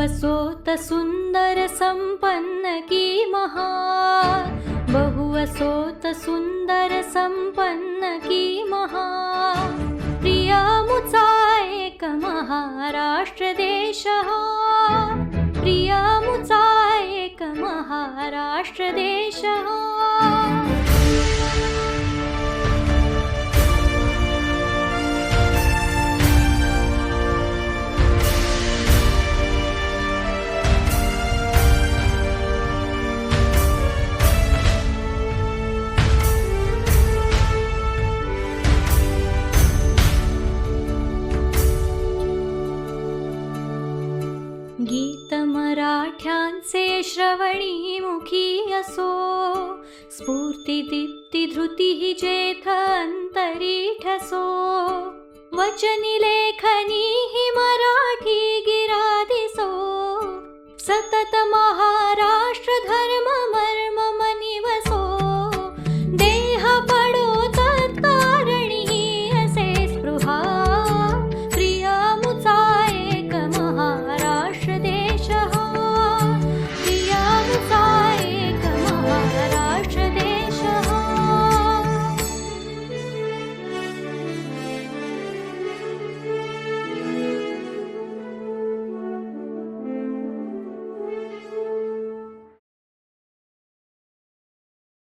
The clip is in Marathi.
असोत सुंदर संपन्न की महान, बहु असोत सुंदर संपन्न की महान. प्रिया मुचा एक महाराष्ट्र देश हा, प्रिया मुचा एक महाराष्ट्र देश हा. गीत मराठ्यांचे श्रवणी मुखी असो, स्फूर्ती दीप्ती धृती ही जेथ अंतरी ठसो. वचनी लेखनी ही मराठी गिरा दिसो,